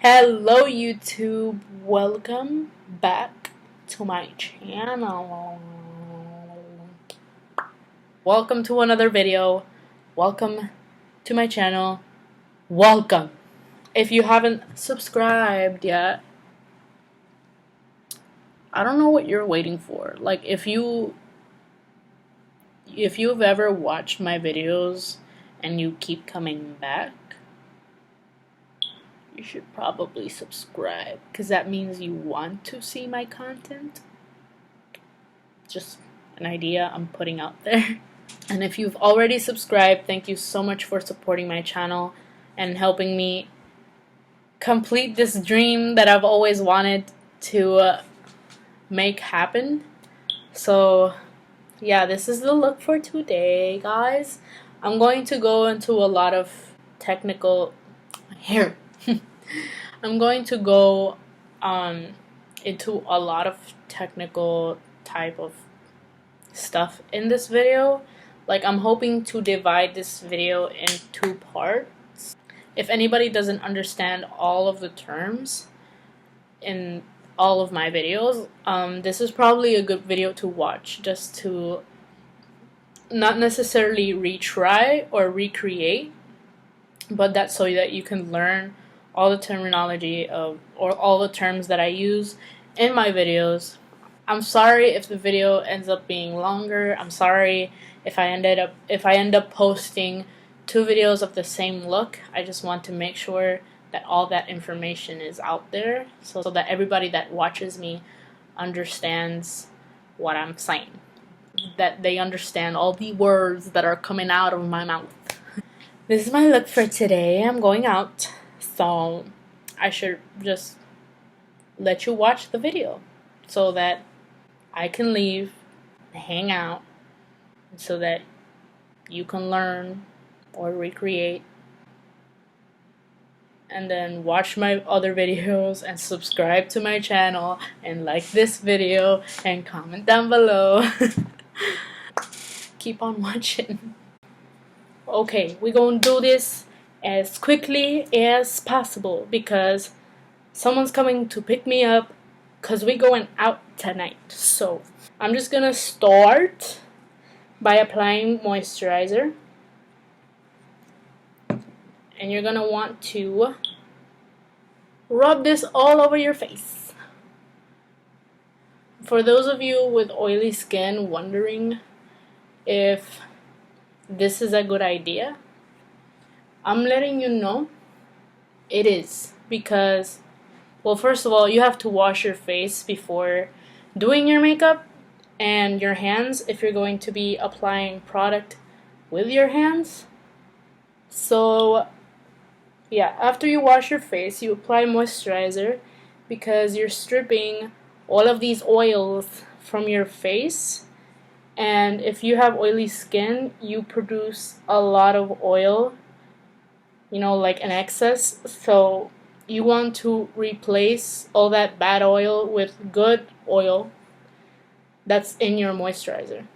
Hello YouTube, welcome back to my channel. Welcome to another video. Welcome to my channel. Welcome. If you haven't subscribed yet, I don't know what you're waiting for. Like if you've ever watched my videos and you keep coming back, you should probably subscribe, because that means you want to see my content. Just an idea I'm putting out there. And if you've already subscribed, thank you so much for supporting my channel and helping me complete this dream that I've always wanted to make happen. So yeah, this is the look for today, guys. I'm going to go into a lot of technical here. I'm going to go into a lot of technical type of stuff in this video. Like, I'm hoping to divide this video in two parts. If anybody doesn't understand all of the terms in all of my videos, this is probably a good video to watch, just to not necessarily retry or recreate, but that's so that you can learn all the terminology of, or all the terms that I use in my videos. I'm sorry if the video ends up being longer. I'm sorry if I end up posting two videos of the same look. I just want to make sure that all that information is out there, so that everybody that watches me understands what I'm saying, that they understand all the words that are coming out of my mouth. This is my look for today. I'm going out, so I should just let you watch the video so that I can leave, hang out, so that you can learn or recreate, and then watch my other videos and subscribe to my channel and like this video and comment down below. Keep on watching. Okay, we're gonna do this as quickly as possible because someone's coming to pick me up because we're going out tonight. So I'm just gonna start by applying moisturizer, and you're gonna want to rub this all over your face. For those of you with oily skin wondering if this is a good idea, I'm letting you know it is, because, well, first of all, you have to wash your face before doing your makeup, and your hands if you're going to be applying product with your hands. So yeah, after you wash your face, you apply moisturizer, because you're stripping all of these oils from your face. And if you have oily skin, you produce a lot of oil, like an excess. So you want to replace all that bad oil with good oil that's in your moisturizer.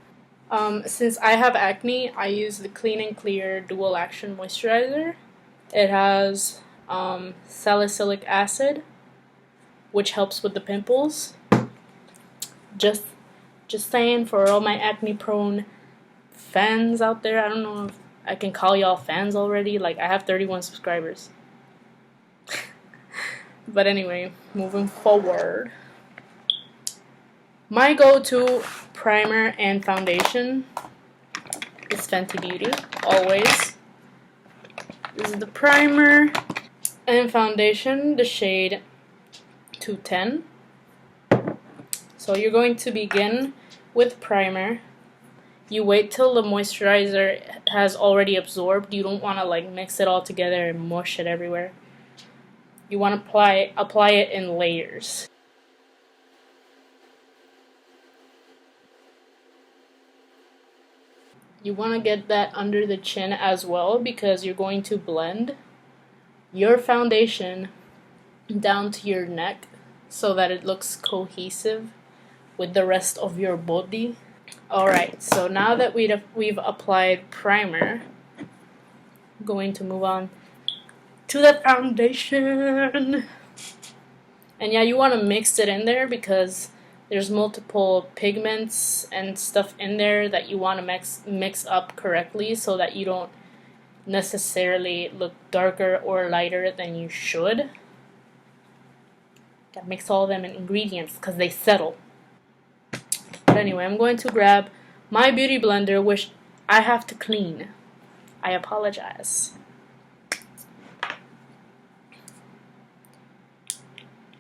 Since I have acne, I use the Clean and Clear Dual Action Moisturizer. It has salicylic acid, which helps with the pimples. Just saying, for all my acne prone fans out there. I don't know if I can call y'all fans already. Like, I have 31 subscribers. But anyway, moving forward. My go-to primer and foundation is Fenty Beauty, always. This is the primer and foundation, the shade 210. So you're going to begin with primer. You wait till the moisturizer has already absorbed. You don't want to like mix it all together and mush it everywhere. You want to apply it in layers. You want to get that under the chin as well, because you're going to blend your foundation down to your neck so that it looks cohesive with the rest of your body. Alright, so now that we've applied primer, I'm going to move on to the foundation. And yeah, you want to mix it in there because there's multiple pigments and stuff in there that you want to mix up correctly so that you don't necessarily look darker or lighter than you should. Gotta mix all of them in ingredients because they settle. But anyway, I'm going to grab my beauty blender, which I have to clean. I apologize.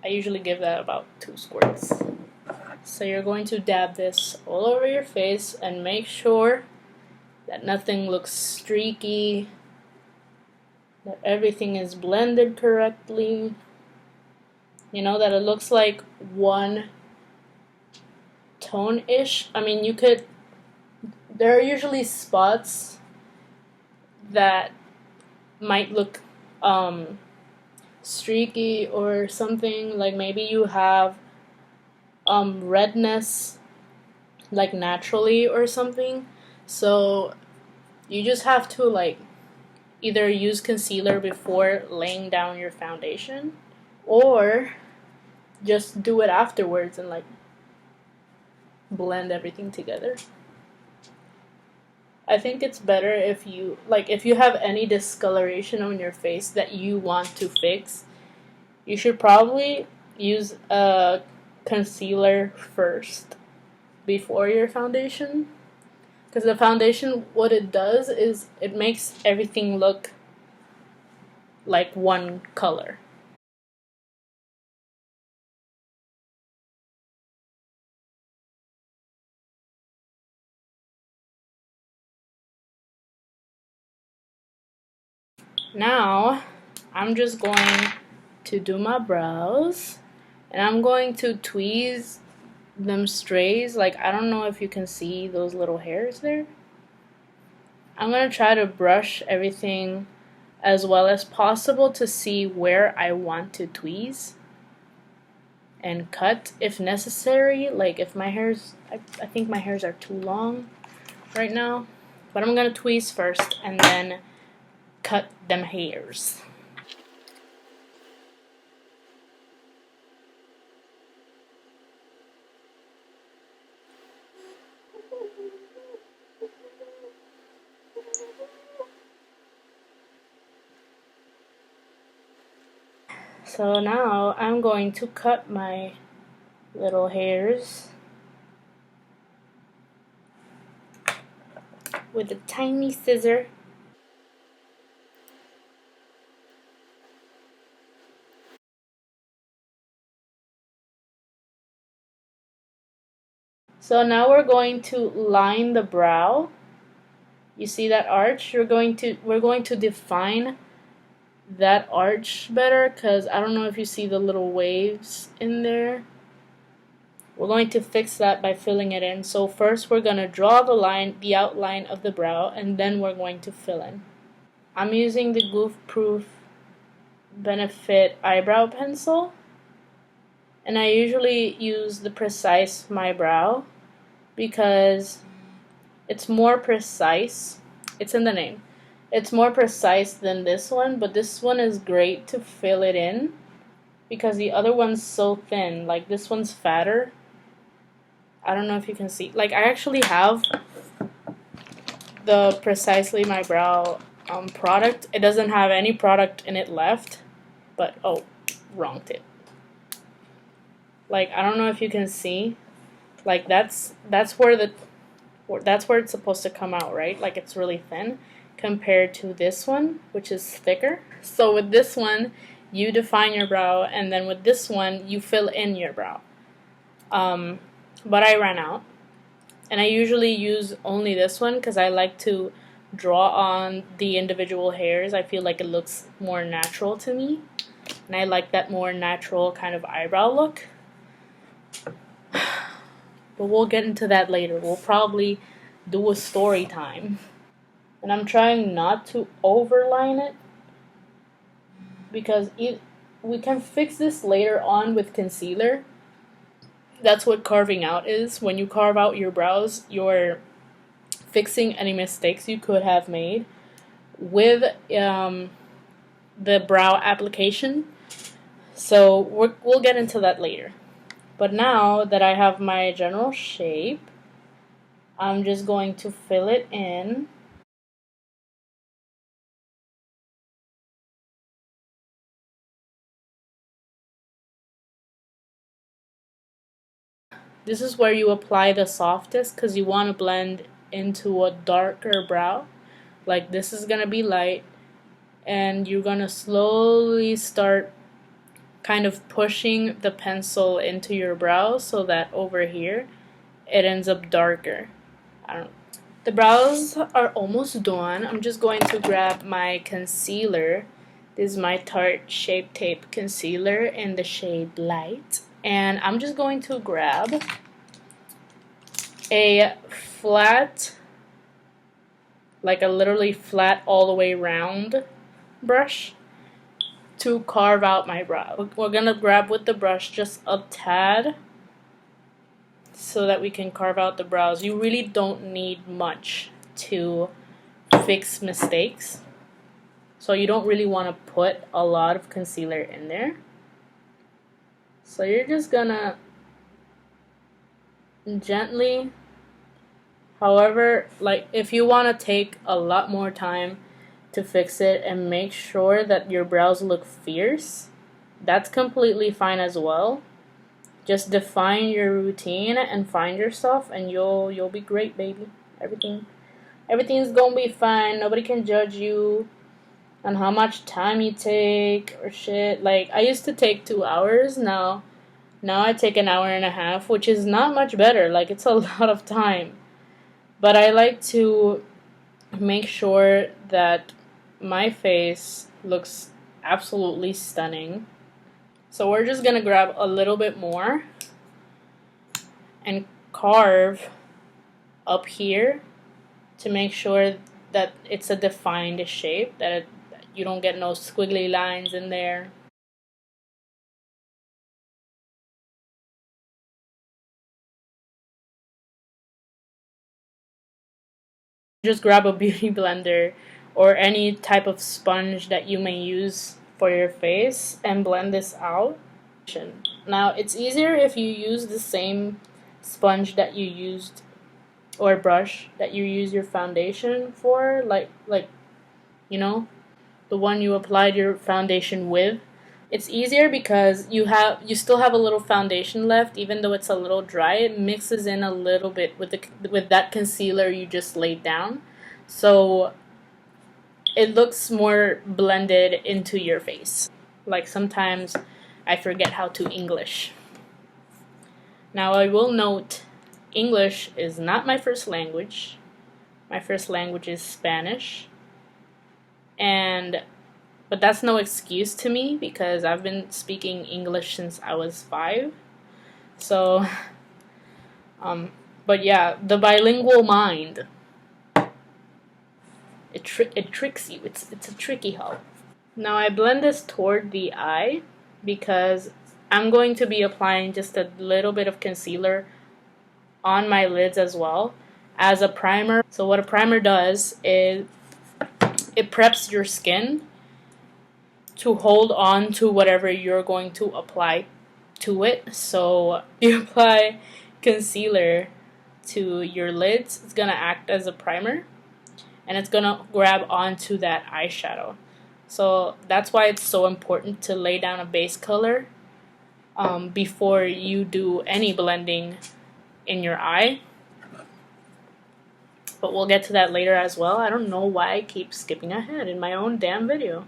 I usually give that about 2 squirts. So you're going to dab this all over your face and make sure that nothing looks streaky, that everything is blended correctly. You know, that it looks like one tone-ish. I mean, there are usually spots that might look streaky or something, like maybe you have redness like naturally or something, so you just have to like either use concealer before laying down your foundation or just do it afterwards and like blend everything together. I think it's better if you have any discoloration on your face that you want to fix, you should probably use a concealer first before your foundation. Because the foundation, what it does is it makes everything look like one color. Now, I'm just going to do my brows. And I'm going to tweeze them strays. Like, I don't know if you can see those little hairs there. I'm going to try to brush everything as well as possible to see where I want to tweeze and cut if necessary. Like if my hairs, I think my hairs are too long right now. But I'm going to tweeze first and then cut them hairs. So now I'm going to cut my little hairs with a tiny scissor. So now we're going to line the brow. You see that arch? We're going to define that arch better because I don't know if you see the little waves in there. We're going to fix that by filling it in. So first we're going to draw the outline of the brow, and then we're going to fill in. I'm using the Goof Proof Benefit eyebrow pencil, and I usually use the Precise My Brow because it's more precise. It's in the name. It's more precise than this one, but this one is great to fill it in because the other one's so thin. Like this one's fatter. I don't know if you can see. Like I actually have the Precisely My Brow product. It doesn't have any product in it left, but oh, wrong tip. Like I don't know if you can see. Like that's where it's supposed to come out, right? Like it's really thin compared to this one, which is thicker. So with this one, you define your brow, and then with this one, you fill in your brow. But I ran out, and I usually use only this one because I like to draw on the individual hairs. I feel like it looks more natural to me, and I like that more natural kind of eyebrow look. But we'll get into that later. We'll probably do a story time. And I'm trying not to overline it because we can fix this later on with concealer. That's what carving out is. When you carve out your brows, you're fixing any mistakes you could have made. With the brow application. So we'll get into that later. But now that I have my general shape, I'm just going to fill it in. This is where you apply the softest because you want to blend into a darker brow. Like this is going to be light, and you're going to slowly start kind of pushing the pencil into your brow so that over here it ends up darker. The brows are almost done. I'm just going to grab my concealer. This is my Tarte Shape Tape Concealer in the shade Light. And I'm just going to grab a flat, like a literally flat all the way round brush to carve out my brow. We're gonna grab with the brush just a tad so that we can carve out the brows. You really don't need much to fix mistakes. So you don't really want to put a lot of concealer in there. So you're just gonna gently, however, like if you want to take a lot more time to fix it and make sure that your brows look fierce, that's completely fine as well. Just define your routine and find yourself, and you'll be great, baby. Everything's gonna be fine. Nobody can judge you on how much time you take or shit. Like I used to take 2 hours. Now I take an hour and a half, which is not much better. Like it's a lot of time. But I like to make sure that my face looks absolutely stunning. So we're just gonna grab a little bit more and carve up here to make sure that it's a defined shape, that you don't get no squiggly lines in there. Just grab a beauty blender or any type of sponge that you may use for your face and blend this out. Now it's easier if you use the same sponge that you used or brush that you use your foundation for, like you know, the one you applied your foundation with. It's easier because you still have a little foundation left, even though it's a little dry. It mixes in a little bit with that concealer you just laid down, so it looks more blended into your face. Like sometimes I forget how to English. Now I will note, English is not my first language. My first language is Spanish, but that's no excuse to me because I've been speaking English since I was 5. So, but yeah, the bilingual mind, it tricks you. It's a tricky hoe. Now I blend this toward the eye because I'm going to be applying just a little bit of concealer on my lids as well as a primer. So what a primer does is it preps your skin to hold on to whatever you're going to apply to it. So you apply concealer to your lids, it's gonna act as a primer and it's gonna grab onto that eyeshadow. So that's why it's so important to lay down a base color before you do any blending in your eye. But we'll get to that later as well. I don't know why I keep skipping ahead in my own damn video.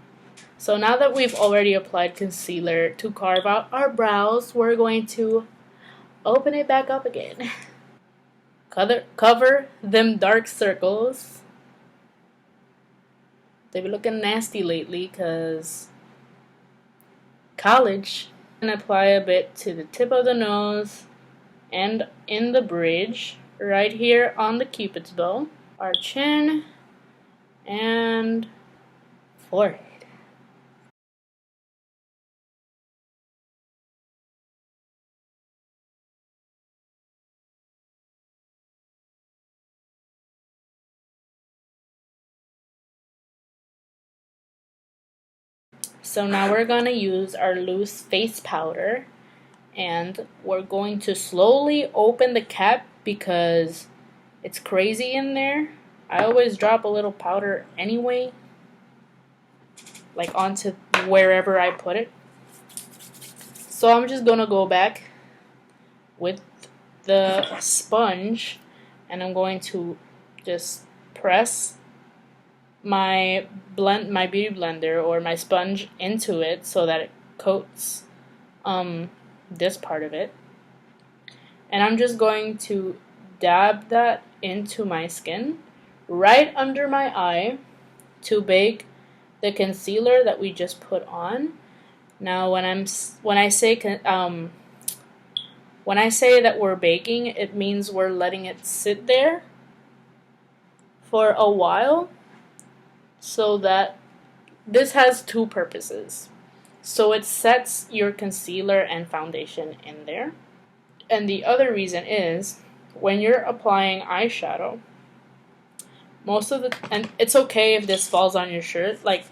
So now that we've already applied concealer to carve out our brows, we're going to open it back up again. Cover them dark circles. They've been looking nasty lately because college. And apply a bit to the tip of the nose and in the bridge right here on the cupid's bow, our chin and forehead. So now we're gonna use our loose face powder, and we're going to slowly open the cap because it's crazy in there. I always drop a little powder anyway, like onto wherever I put it. So I'm just gonna go back with the sponge, and I'm going to just press my beauty blender or my sponge into it so that it coats this part of it. And I'm just going to dab that into my skin right under my eye to bake the concealer that we just put on. Now when I say that we're baking, it means we're letting it sit there for a while, so that this has two purposes. So it sets your concealer and foundation in there. And the other reason is when you're applying eyeshadow, and it's okay if this falls on your shirt, like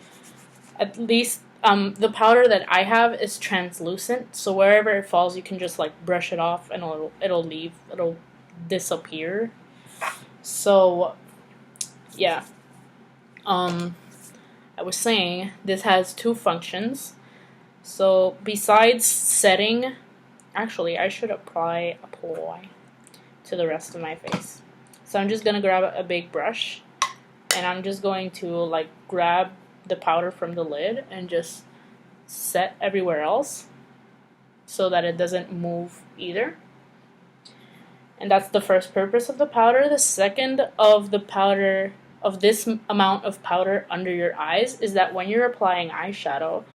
at least the powder that I have is translucent, so wherever it falls you can just like brush it off and it'll disappear. So yeah, I was saying this has two functions. So besides setting, actually I should apply to the rest of my face. So I'm just gonna grab a big brush, and I'm just going to like grab the powder from the lid and just set everywhere else so that it doesn't move either. And that's the first purpose of the powder. The second of this amount of powder under your eyes is that when you're applying eyeshadow,